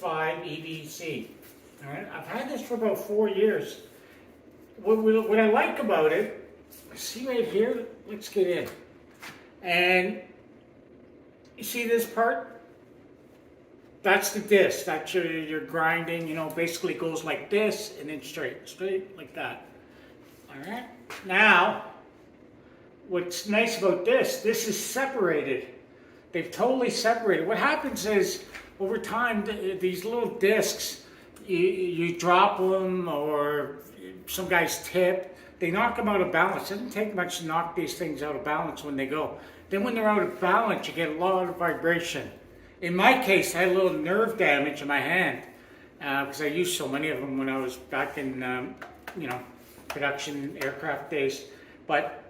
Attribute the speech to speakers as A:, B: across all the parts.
A: 5 EDC. All right, I've had this for about 4 years. What I like about it, see right here, let's get in. And you see this part? That's the disc. That's your grinding, you know, basically goes like this and then straight like that. All right. Now, what's nice about this is separated. They've totally separated. What happens is, over time, these little discs, you drop them, or some guys tip, they knock them out of balance. It doesn't take much to knock these things out of balance when they go. Then when they're out of balance, you get a lot of vibration. In my case, I had a little nerve damage in my hand because I used so many of them when I was back in, you know, production aircraft days. But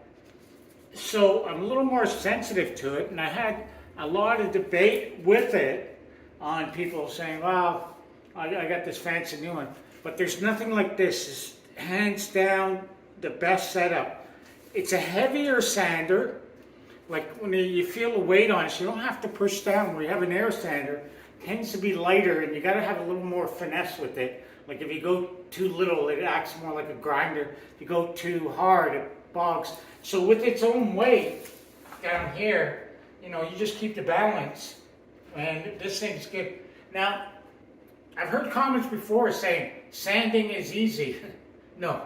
A: so I'm a little more sensitive to it, and I had a lot of debate with it on people saying, well, I got this fancy new one. But there's nothing like this. It's hands down the best setup. It's a heavier sander. Like when you feel the weight on it, so you don't have to push down. Where you have an air sander, it tends to be lighter, and you got to have a little more finesse with it. Like if you go too little, it acts more like a grinder. If you go too hard, it bogs. So with its own weight down here, you know, you just keep the balance, and this thing's good. Now, I've heard comments before saying sanding is easy. No,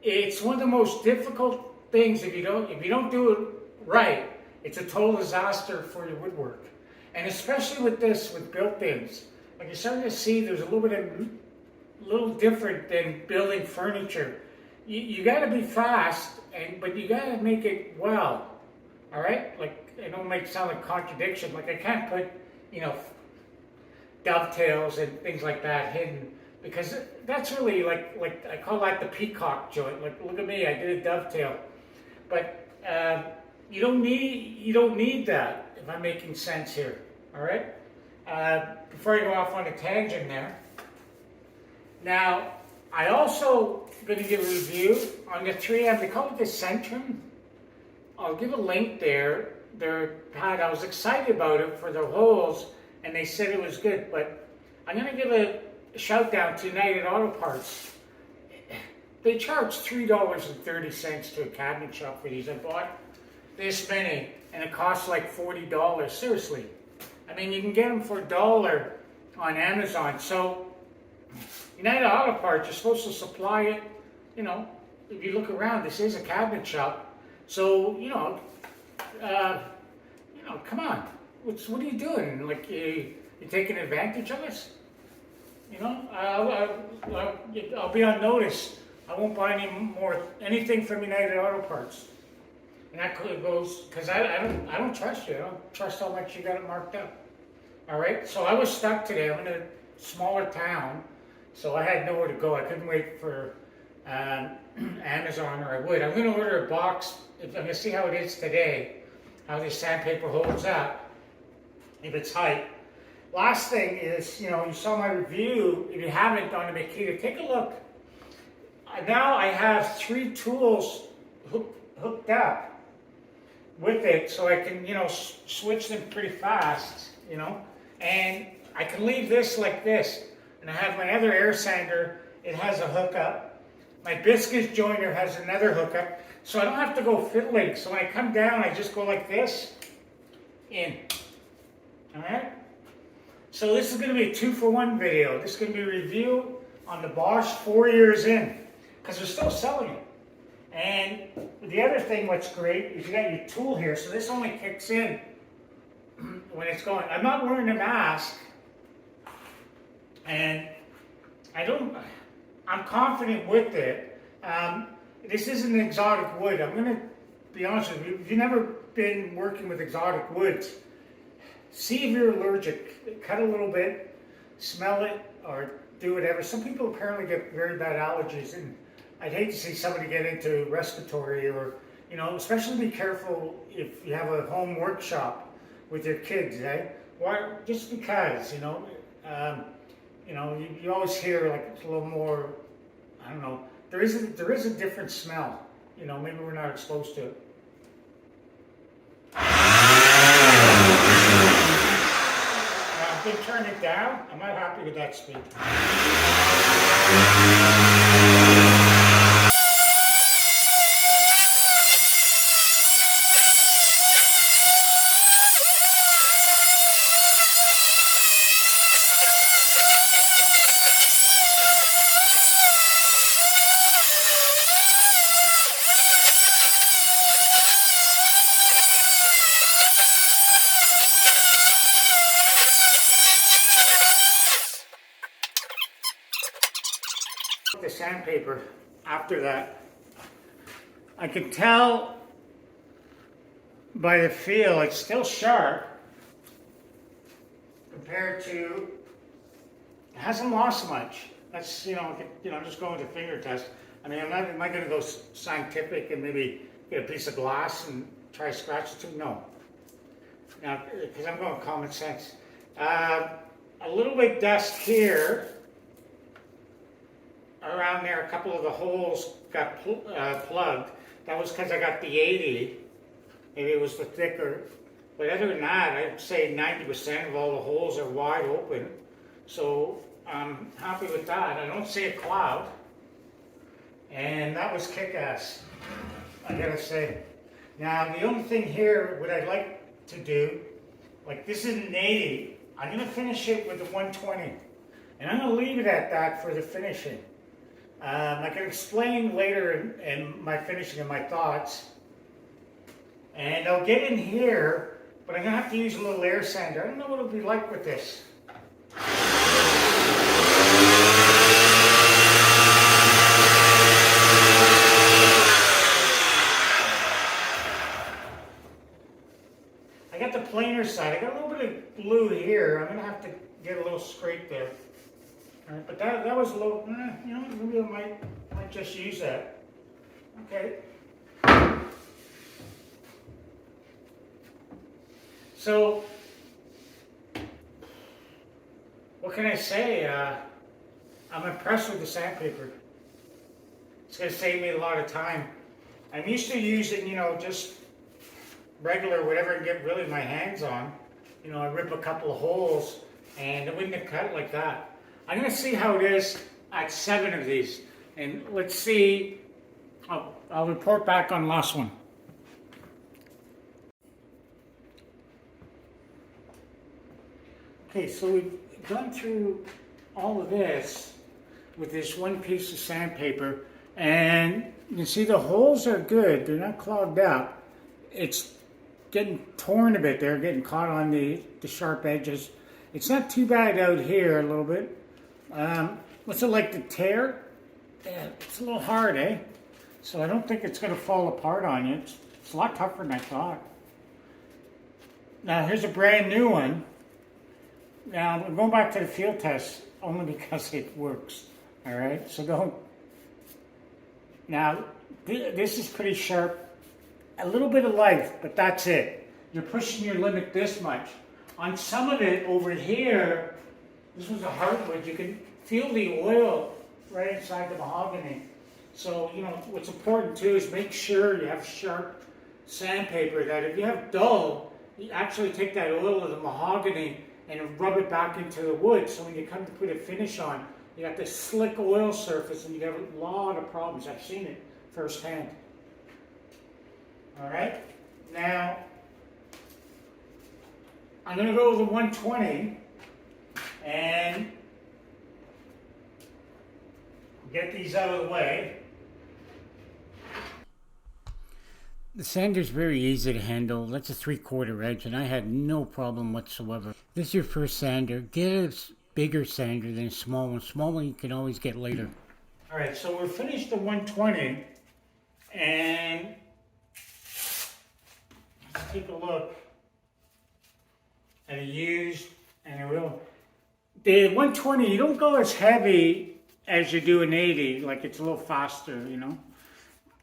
A: it's one of the most difficult things. If you don't do it right, it's a total disaster for your woodwork. And especially with this, with built-ins, like you're starting to see, there's a little different than building furniture. You got to be fast, but you got to make it well. All right, like it don't make it sound like contradiction. Like I can't put, you know, dovetails and things like that hidden, because that's really like I call that the peacock joint. Like look at me, I did a dovetail, but you don't need that, if I'm making sense here. All right. Before I go off on a tangent there. Now I also going to give a review on the 3M. They call it the Centrum. I'll give a link there. Their pad, I was excited about it for the holes, and they said it was good. But I'm going to give a shout down to United Auto Parts. They charge $3.30 to a cabinet shop for these. I bought this many, and it costs like $40. Seriously. I mean, you can get them for $1 on Amazon. So United Auto Parts, you're supposed to supply it. You know, if you look around, this is a cabinet shop. So, you know, come on. What are you doing? Like, you taking advantage of us? You know, I'll be on notice. I won't buy anything from United Auto Parts. And that goes, because I don't trust you. I don't trust how much you got it marked up. All right? So I was stuck today. I'm in a smaller town, so I had nowhere to go. I couldn't wait for Amazon, or I would. I'm going to order a box. I'm going to see how it is today, how this sandpaper holds up, if it's tight. Last thing is, you know, you saw my review. If you haven't on the Makita, take a look. Now I have 3 tools hooked up with it, so I can, you know, switch them pretty fast, you know. And I can leave this like this. And I have my other air sander. It has a hookup. My biscuit joiner has another hookup. So I don't have to go fiddling. So when I come down, I just go like this, in. All right? So this is going to be a 2-for-1 video. This is going to be a review on the Bosch 4 years in, because they're still selling it. And the other thing what's great is you got your tool here. So this only kicks in when it's going. I'm not wearing a mask. And I'm confident with it. This isn't an exotic wood. I'm going to be honest with you. If you've never been working with exotic woods, see if you're allergic. Cut a little bit, smell it, or do whatever. Some people apparently get very bad allergies, and I'd hate to see somebody get into respiratory, or, you know, especially be careful if you have a home workshop with your kids, eh? Why? Just because, you know, you always hear like it's a little more, I don't know, there is a different smell, you know, maybe we're not exposed to it. can turn it down. I'm not happy with that speed. The sandpaper after that, I can tell by the feel it's still sharp compared to, it hasn't lost much. That's, I'm just going with the finger test. I mean, am I going to go scientific and maybe get a piece of glass and try to scratch it too? No. Now, because I'm going common sense. A little bit dust here. Around there, a couple of the holes got plugged. That was because I got the 80. Maybe it was the thicker. But other than that, I'd say 90% of all the holes are wide open. So I'm happy with that. I don't see a cloud. And that was kick-ass, I gotta say. Now, the only thing here, what I'd like to do, like this is an 80. I'm gonna finish it with the 120. And I'm gonna leave it at that for the finishing. I can explain later in my finishing and my thoughts. And I'll get in here, but I'm going to have to use a little air sander. I don't know what it'll be like with this. I got the planer side. I got a little bit of glue here. I'm going to have to get a little scrape there. All right, but that was a little, maybe I might just use that. Okay. So, what can I say? I'm impressed with the sandpaper. It's going to save me a lot of time. I'm used to using, just regular whatever I can get really my hands on. I rip a couple of holes and it wouldn't have cut like that. I'm going to see how it is at 7 of these. And let's see, I'll report back on last one. Okay, so we've gone through all of this with this one piece of sandpaper. And you can see the holes are good. They're not clogged up. It's getting torn a bit there, getting caught on the sharp edges. It's not too bad out here a little bit. What's it like to tear? Yeah, it's a little hard, eh? So I don't think it's going to fall apart on you. It's a lot tougher than I thought. Now here's a brand new one. Now we're going back to the field test only because it works. All right, so don't. Now this is pretty sharp. A little bit of life, but that's it. You're pushing your limit this much. On some of it over here, this was a hardwood. You can feel the oil right inside the mahogany. So, what's important too is make sure you have sharp sandpaper that if you have dull, you actually take that oil of the mahogany and rub it back into the wood. So when you come to put a finish on, you got this slick oil surface and you get a lot of problems. I've seen it firsthand. All right, now I'm going to go with the 120 and get these out of the way. The sander's very easy to handle. That's a 3/4 edge, and I had no problem whatsoever. This is your first sander. Get a bigger sander than a small one. Small one you can always get later. All right, so we're finished the 120, and let's take a look at a used and a real. The 120, you don't go as heavy as you do an 80, like it's a little faster,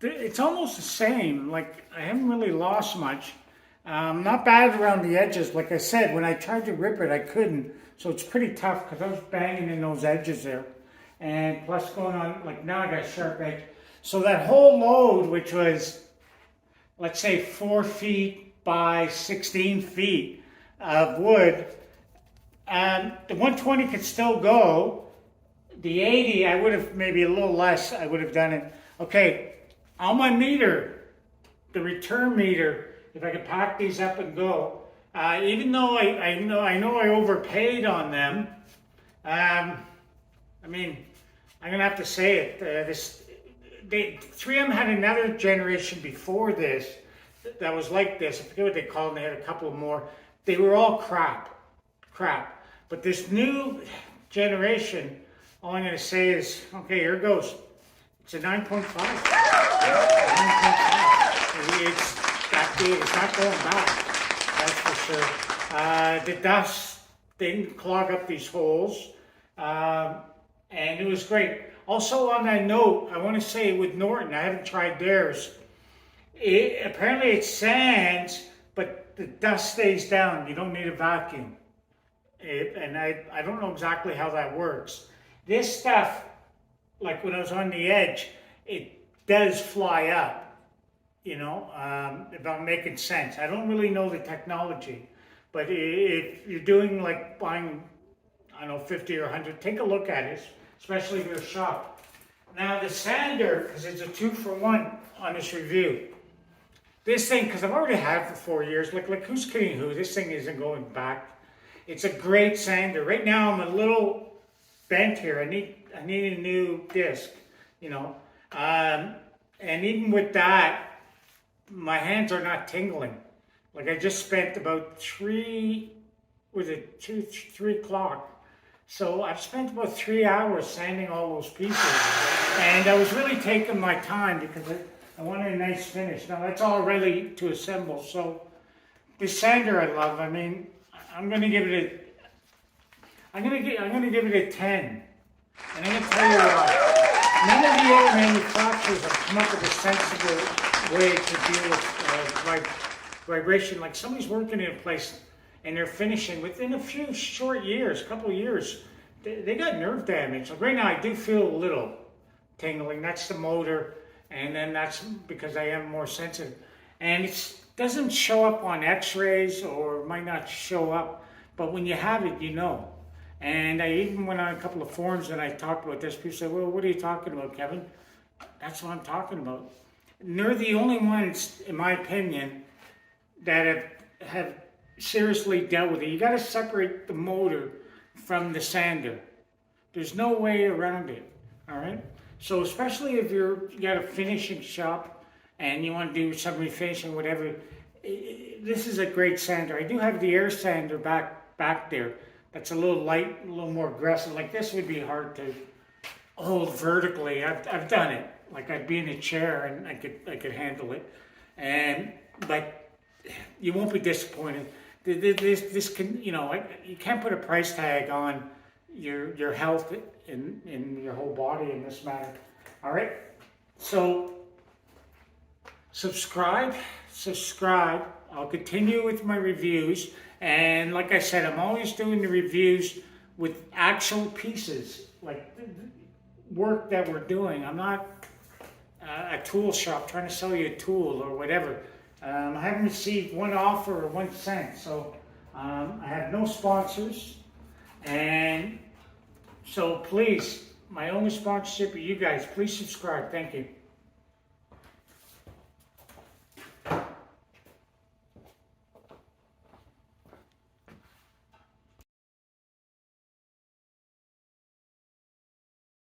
A: It's almost the same, like I haven't really lost much. Not bad around the edges. Like I said, when I tried to rip it, I couldn't. So it's pretty tough because I was banging in those edges there. And plus going on, like now I got a sharp edge. So that whole load, which was, let's say 4 feet by 16 feet of wood, The 120 could still go. The 80, I would have maybe a little less. I would have done it. Okay, on my meter, the return meter, if I could pack these up and go, even though I know I overpaid on them. I mean, I'm gonna have to say it. 3M had another generation before this that was like this. I forget what they called them. They had a couple more. They were all crap. But this new generation, all I'm going to say is, okay, here it goes. It's a 9.5. 9.5. It's that big. It's not going back. That's for sure. The dust didn't clog up these holes. And it was great. Also on that note, I want to say with Norton, I haven't tried theirs. Apparently it sands, but the dust stays down. You don't need a vacuum. And I don't know exactly how that works. This stuff, like when I was on the edge, it does fly up, if I'm making sense. I don't really know the technology, but if you're doing like buying, I don't know, 50 or 100, take a look at it, especially if you're a shop. Now the sander, because it's a 2-for-1 on this review. This thing, because I've already had it for 4 years, like who's kidding who? This thing isn't going back. It's a great sander. Right now I'm a little bent here. I need a new disc, and even with that, my hands are not tingling. Like I just spent about 3 o'clock. So I've spent about 3 hours sanding all those pieces, and I was really taking my time because I wanted a nice finish. Now that's all ready to assemble. So this sander I love. I mean, I'm gonna give it a 10. And I'm gonna tell you why. None of the other manufacturers have come up with a sensible way to deal with vibration. Like somebody's working in a place and they're finishing within a few short years, couple of years, they got nerve damage. Like right now I do feel a little tingling. That's the motor, and then that's because I am more sensitive. And it doesn't show up on x-rays, or might not show up, but when you have it, you know. And I even went on a couple of forums and I talked about this. People say, well, what are you talking about, Kevin? That's what I'm talking about. And they're the only ones, in my opinion, that have seriously dealt with it. You got to separate the motor from the sander. There's no way around it, all right? So especially if you got a finishing shop and you want to do some refinishing, whatever, this is a great sander. I do have the air sander back there. That's a little light, a little more aggressive. Like this would be hard to hold vertically. I've done it. Like I'd be in a chair and I could handle it. But you won't be disappointed. This can, you can't put a price tag on your health in your whole body in this matter. All right. So subscribe. I'll continue with my reviews. And like I said, I'm always doing the reviews with actual pieces, like work that we're doing. I'm not a tool shop trying to sell you a tool or whatever. I haven't received one offer or 1 cent, so I have no sponsors. And so please, my only sponsorship are you guys. Please subscribe. Thank you.